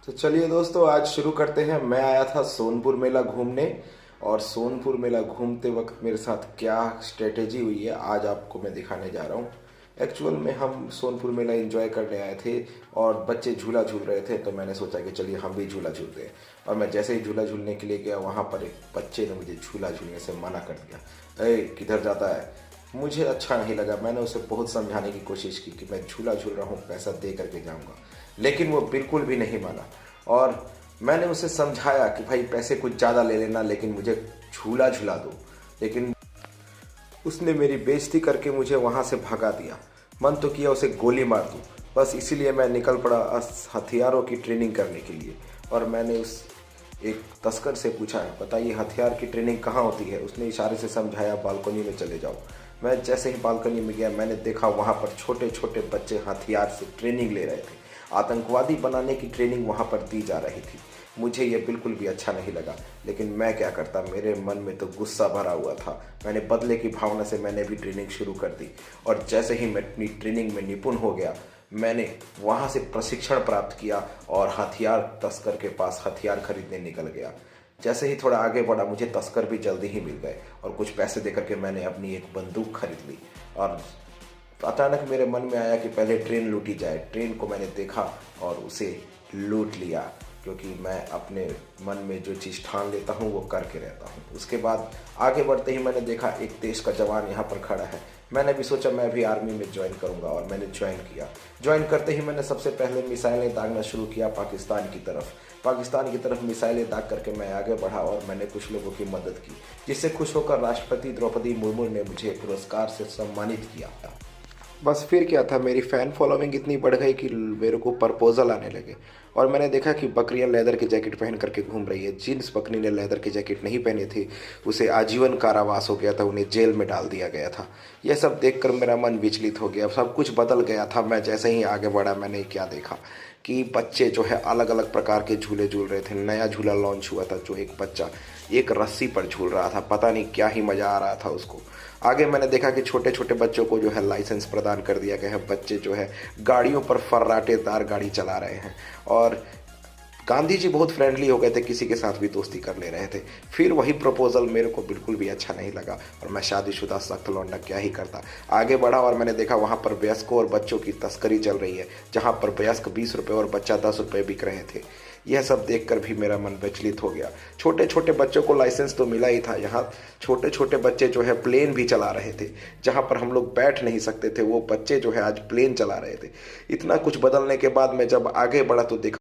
तो चलिए दोस्तों, आज शुरू करते हैं। मैं आया था सोनपुर मेला घूमने, और सोनपुर मेला घूमते वक्त मेरे साथ क्या स्ट्रेटेजी हुई है आज आपको मैं दिखाने जा रहा हूँ। एक्चुअल में हम सोनपुर मेला एंजॉय करने आए थे और बच्चे झूला झूल रहे थे, तो मैंने सोचा कि चलिए हम भी झूला झूलते हैं। और मैं जैसे ही झूला झूलने के लिए गया, वहाँ पर एक बच्चे ने मुझे झूला झूलने से मना कर दिया। अरे किधर जाता है? मुझे अच्छा नहीं लगा। मैंने उसे बहुत समझाने की कोशिश की कि मैं झूला झूल रहा हूँ, पैसा दे करके जाऊँगा, लेकिन वो बिल्कुल भी नहीं माना। और मैंने उसे समझाया कि भाई पैसे कुछ ज़्यादा ले लेना, लेकिन मुझे झूला झूला दो, लेकिन उसने मेरी बेइज्जती करके मुझे वहाँ से भगा दिया। मन तो किया उसे गोली मार दूँ, बस इसीलिए मैं निकल पड़ा हथियारों की ट्रेनिंग करने के लिए। और मैंने उस एक तस्कर से पूछा, बताइए हथियार की ट्रेनिंग कहाँ होती है? उसने इशारे से समझाया, बालकनी में चले जाओ। मैं जैसे ही बालकनी में गया, मैंने देखा वहाँ पर छोटे छोटे बच्चे हथियार से ट्रेनिंग ले रहे थे। आतंकवादी बनाने की ट्रेनिंग वहाँ पर दी जा रही थी। मुझे ये बिल्कुल भी अच्छा नहीं लगा, लेकिन मैं क्या करता, मेरे मन में तो गुस्सा भरा हुआ था। मैंने बदले की भावना से मैंने भी ट्रेनिंग शुरू कर दी। और जैसे ही मैं अपनी ट्रेनिंग में निपुण हो गया, मैंने वहाँ से प्रशिक्षण प्राप्त किया और हथियार तस्कर के पास हथियार खरीदने निकल गया। जैसे ही थोड़ा आगे बढ़ा, मुझे तस्कर भी जल्दी ही मिल गए और कुछ पैसे देकर के मैंने अपनी एक बंदूक खरीद ली। और अचानक मेरे मन में आया कि पहले ट्रेन लूटी जाए। ट्रेन को मैंने देखा और उसे लूट लिया, क्योंकि मैं अपने मन में जो चीज़ ठान लेता हूँ वो करके रहता हूँ। उसके बाद आगे बढ़ते ही मैंने देखा एक देश का जवान यहाँ पर खड़ा है। मैंने भी सोचा मैं भी आर्मी में ज्वाइन करूँगा, और मैंने ज्वाइन किया। ज्वाइन करते ही मैंने सबसे पहले मिसाइलें दागना शुरू किया पाकिस्तान की तरफ। पाकिस्तान की तरफ मिसाइलें दाग करके मैं आगे बढ़ा और मैंने कुछ लोगों की मदद की, जिससे खुश होकर राष्ट्रपति द्रौपदी मुर्मू ने मुझे पुरस्कार से सम्मानित किया। बस फिर क्या था, मेरी फ़ैन फॉलोइंग इतनी बढ़ गई कि मेरे को प्रपोजल आने लगे। और मैंने देखा कि बकरियां लेदर की जैकेट पहन करके घूम रही है। जिस बकरी ने लेदर की जैकेट नहीं पहनी थी, उसे आजीवन कारावास हो गया था, उन्हें जेल में डाल दिया गया था। यह सब देखकर मेरा मन विचलित हो गया, सब कुछ बदल गया था। मैं जैसे ही आगे बढ़ा, मैंने क्या देखा कि बच्चे जो है अलग अलग प्रकार के झूले झूल रहे थे। नया झूला लॉन्च हुआ था, जो एक बच्चा एक रस्सी पर झूल रहा था, पता नहीं क्या ही मज़ा आ रहा था उसको। आगे मैंने देखा कि छोटे छोटे बच्चों को जो है लाइसेंस प्रदान कर दिया गया है। बच्चे जो है गाड़ियों पर फर्राटेदार गाड़ी चला रहे हैं। और गांधी जी बहुत फ्रेंडली हो गए थे, किसी के साथ भी दोस्ती कर ले रहे थे। फिर वही प्रपोजल मेरे को बिल्कुल भी अच्छा नहीं लगा, और मैं शादीशुदा सख्त लौंडा क्या ही करता। आगे बढ़ा और मैंने देखा वहाँ पर वयस्कों और बच्चों की तस्करी चल रही है, जहाँ पर वयस्क 20 रुपये और बच्चा 10 रुपये बिक रहे थे। यह सब देखकर भी मेरा मन विचलित हो गया। छोटे छोटे बच्चों को लाइसेंस तो मिला ही था, यहाँ छोटे छोटे बच्चे जो है प्लेन भी चला रहे थे। जहाँ पर हम लोग बैठ नहीं सकते थे, वो बच्चे जो है आज प्लेन चला रहे थे। इतना कुछ बदलने के बाद मैं जब आगे बढ़ा तो देखा